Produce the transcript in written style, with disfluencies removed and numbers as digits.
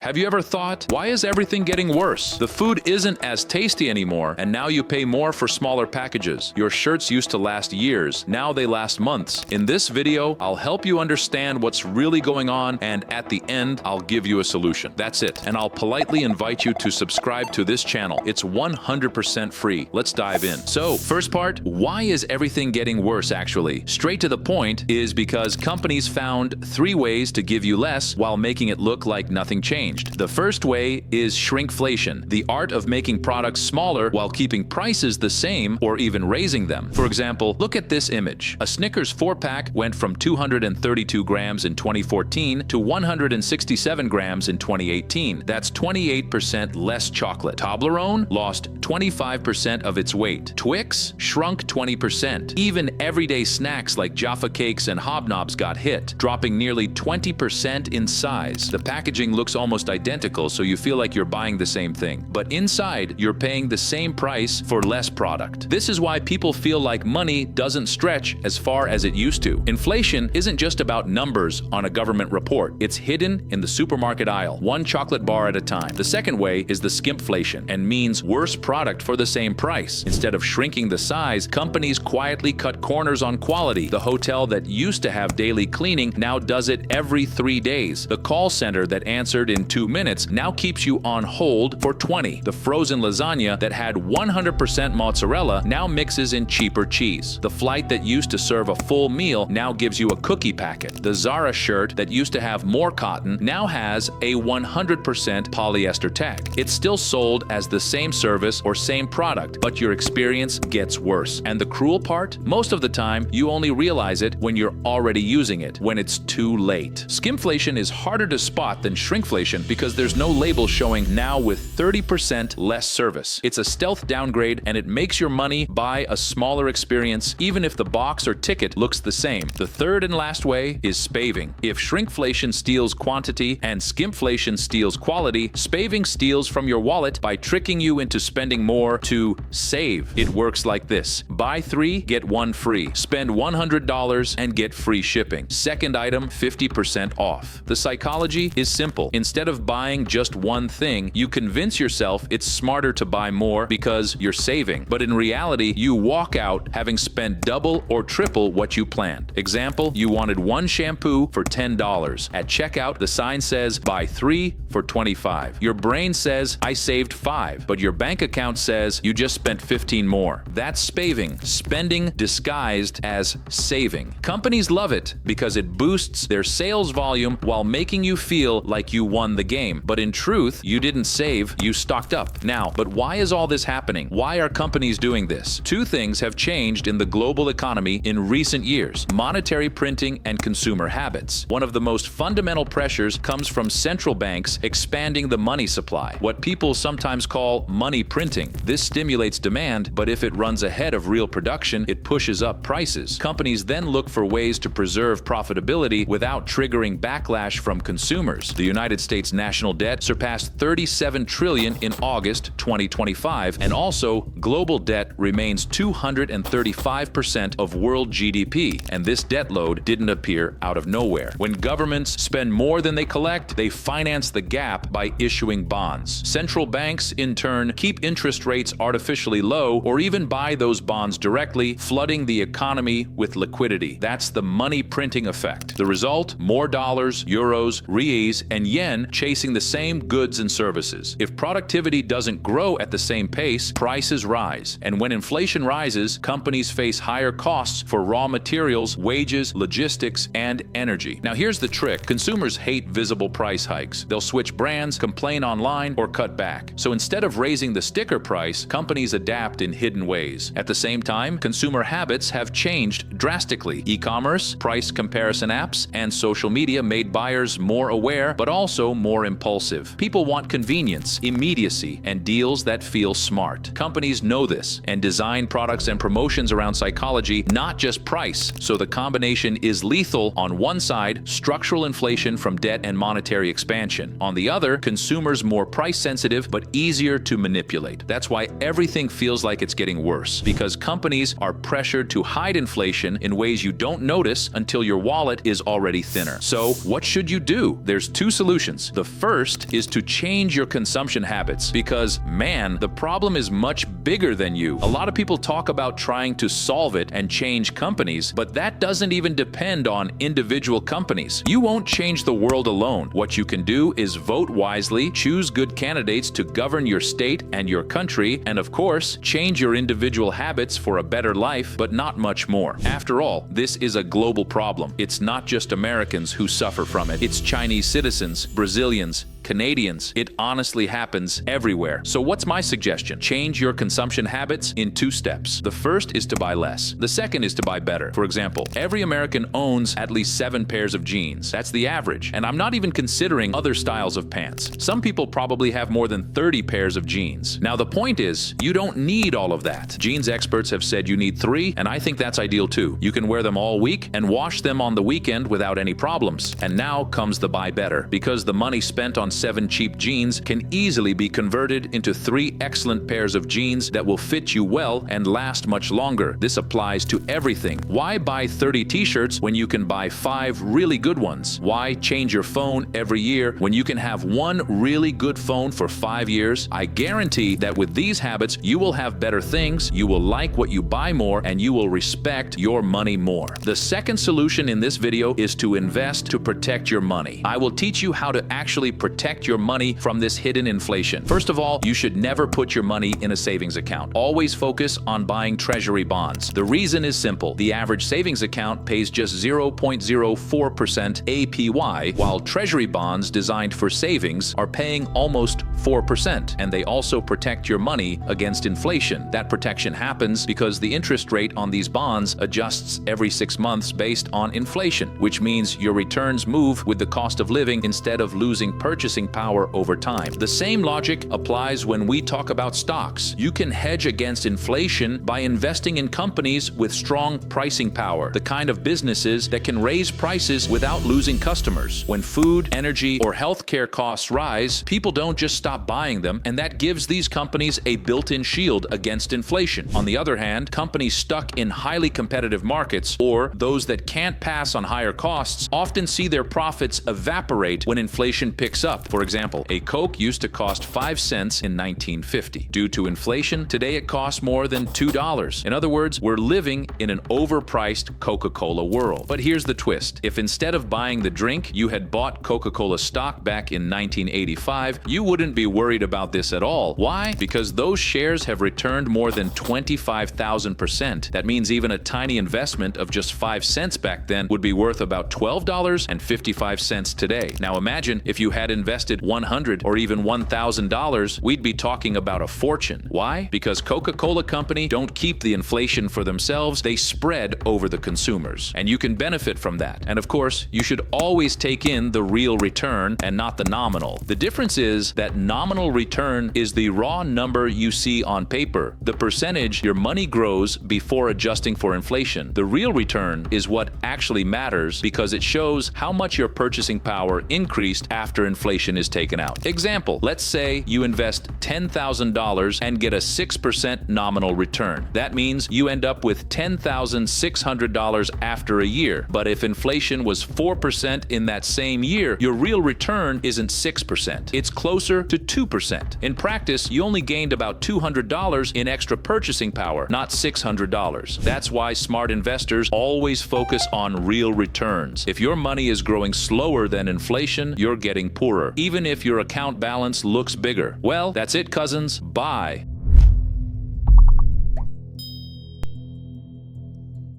Have you ever thought, why is everything getting worse? The food isn't as tasty anymore, and now you pay more for smaller packages. Your shirts used to last years, now they last months. In this video, I'll help you understand what's really going on, and at the end, I'll give you a solution. That's it, and I'll politely invite you to subscribe to this channel. It's 100% free. Let's dive in. So, first part, why is everything getting worse actually? Straight to the point is because companies found 3 ways to give you less while making it look like nothing changed. The first way is shrinkflation, the art of making products smaller while keeping prices the same or even raising them. For example, look at this image. A Snickers 4-pack went from 232 grams in 2014 to 167 grams in 2018. That's 28% less chocolate. Toblerone lost 25% of its weight. Twix shrunk 20%. Even everyday snacks like Jaffa Cakes and Hobnobs got hit, dropping nearly 20% in size. The packaging looks almost identical, so you feel like you're buying the same thing. But inside, you're paying the same price for less product. This is why people feel like money doesn't stretch as far as it used to. Inflation isn't just about numbers on a government report. It's hidden in the supermarket aisle, one chocolate bar at a time. The second way is the skimpflation, and means worse product for the same price. Instead of shrinking the size, companies quietly cut corners on quality. The hotel that used to have daily cleaning now does it every 3 days. The call center that answered in 2 minutes now keeps you on hold for 20. The frozen lasagna that had 100% mozzarella now mixes in cheaper cheese. The flight that used to serve a full meal now gives you a cookie packet. The Zara shirt that used to have more cotton now has a 100% polyester tag. It's still sold as the same service or same product, but your experience gets worse. And the cruel part? Most of the time, you only realize it when you're already using it, when it's too late. Skimflation is harder to spot than shrinkflation because there's no label showing now with 30% less service. It's a stealth downgrade, and it makes your money buy a smaller experience even if the box or ticket looks the same. The third and last way is spaving. If shrinkflation steals quantity and skimpflation steals quality, spaving steals from your wallet by tricking you into spending more to save. It works like this. Buy 3, get 1 free. Spend $100 and get free shipping. Second item, 50% off. The psychology is simple. Instead of buying just one thing, you convince yourself it's smarter to buy more because you're saving. But in reality, you walk out having spent double or triple what you planned. Example, you wanted 1 shampoo for $10. At checkout, the sign says buy 3 for $25. Your brain says I saved 5, but your bank account says you just spent 15 more. That's spaving, spending disguised as saving. Companies love it because it boosts their sales volume while making you feel like you won the game. But in truth, you didn't save, you stocked up. Now, but why is all this happening? Why are companies doing this? 2 things have changed in the global economy in recent years: monetary printing and consumer habits. One of the most fundamental pressures comes from central banks expanding the money supply, what people sometimes call money printing. This stimulates demand, but if it runs ahead of real production, it pushes up prices. Companies then look for ways to preserve profitability without triggering backlash from consumers. The United States national debt surpassed $37 trillion in August 2025, and also global debt remains 235% of world GDP, and this debt load didn't appear out of nowhere. When governments spend more than they collect, they finance the gap by issuing bonds. Central banks, in turn, keep interest rates artificially low or even buy those bonds directly, flooding the economy with liquidity. That's the money printing effect. The result? More dollars, euros, reais, and yen chasing the same goods and services. If productivity doesn't grow at the same pace, prices rise. And when inflation rises, companies face higher costs for raw materials, wages, logistics, and energy. Now here's the trick. Consumers hate visible price hikes. They'll switch brands, complain online, or cut back. So instead of raising the sticker price, companies adapt in hidden ways. At the same time, consumer habits have changed drastically. E-commerce, price comparison apps, and social media made buyers more aware, but also more impulsive. People want convenience, immediacy, and deals that feel smart. Companies know this and design products and promotions around psychology, not just price. So the combination is lethal. On one side, structural inflation from debt and monetary expansion. On the other, consumers more price sensitive but easier to manipulate. That's why everything feels like it's getting worse, because companies are pressured to hide inflation in ways you don't notice until your wallet is already thinner. So what should you do? There's 2 solutions. The first is to change your consumption habits because, man, the problem is much bigger than you. A lot of people talk about trying to solve it and change companies, but that doesn't even depend on individual companies. You won't change the world alone. What you can do is vote wisely, choose good candidates to govern your state and your country, and of course, change your individual habits for a better life, but not much more. After all, this is a global problem. It's not just Americans who suffer from it. It's Chinese citizens, Brazilians, Canadians. It honestly happens everywhere. So what's my suggestion? Change your consumption habits in 2 steps. The first is to buy less. The second is to buy better. For example, every American owns at least 7 pairs of jeans. That's the average. And I'm not even considering other styles of pants. Some people probably have more than 30 pairs of jeans. Now the point is, you don't need all of that. Jeans experts have said you need 3, and I think that's ideal too. You can wear them all week and wash them on the weekend without any problems. And now comes the buy better, because the money spent on 7 cheap jeans can easily be converted into 3 excellent pairs of jeans that will fit you well and last much longer. This applies to everything. Why buy 30 t-shirts when you can buy 5 really good ones? Why change your phone every year when you can have 1 really good phone for 5 years? I guarantee that with these habits, you will have better things, you will like what you buy more, and you will respect your money more. The second solution in this video is to invest to protect your money. I will teach you how to actually protect your money from this hidden inflation. First of all, you should never put your money in a savings account. Always focus on buying treasury bonds. The reason is simple. The average savings account pays just 0.04% APY, while treasury bonds designed for savings are paying almost 4%, and they also protect your money against inflation. That protection happens because the interest rate on these bonds adjusts every 6 months based on inflation, which means your returns move with the cost of living instead of losing purchasing power over time. The same logic applies when we talk about stocks. You can hedge against inflation by investing in companies with strong pricing power, the kind of businesses that can raise prices without losing customers. When food, energy, or healthcare costs rise, people don't just stop buying them, and that gives these companies a built-in shield against inflation. On the other hand, companies stuck in highly competitive markets, or those that can't pass on higher costs, often see their profits evaporate when inflation picks up. For example, a Coke used to cost 5 cents in 1950. Due to inflation, today it costs more than $2. In other words, we're living in an overpriced Coca-Cola world. But here's the twist. If instead of buying the drink, you had bought Coca-Cola stock back in 1985, you wouldn't be worried about this at all. Why? Because those shares have returned more than 25,000%. That means even a tiny investment of just 5 cents back then would be worth about $12.55 today. Now imagine if you had invested $100 or even $1,000, we'd be talking about a fortune. Why? Because Coca-Cola Company don't keep the inflation for themselves, they spread over the consumers. And you can benefit from that. And of course, you should always take in the real return and not the nominal. The difference is that nominal return is the raw number you see on paper, the percentage your money grows before adjusting for inflation. The real return is what actually matters because it shows how much your purchasing power increased after inflation is taken out. Example, let's say you invest $10,000 and get a 6% nominal return. That means you end up with $10,600 after a year. But if inflation was 4% in that same year, your real return isn't 6%. It's closer to 2%. In practice, you only gained about $200 in extra purchasing power, not $600. That's why smart investors always focus on real returns. If your money is growing slower than inflation, you're getting poorer, even if your account balance looks bigger. Well, that's it, cousins. Bye.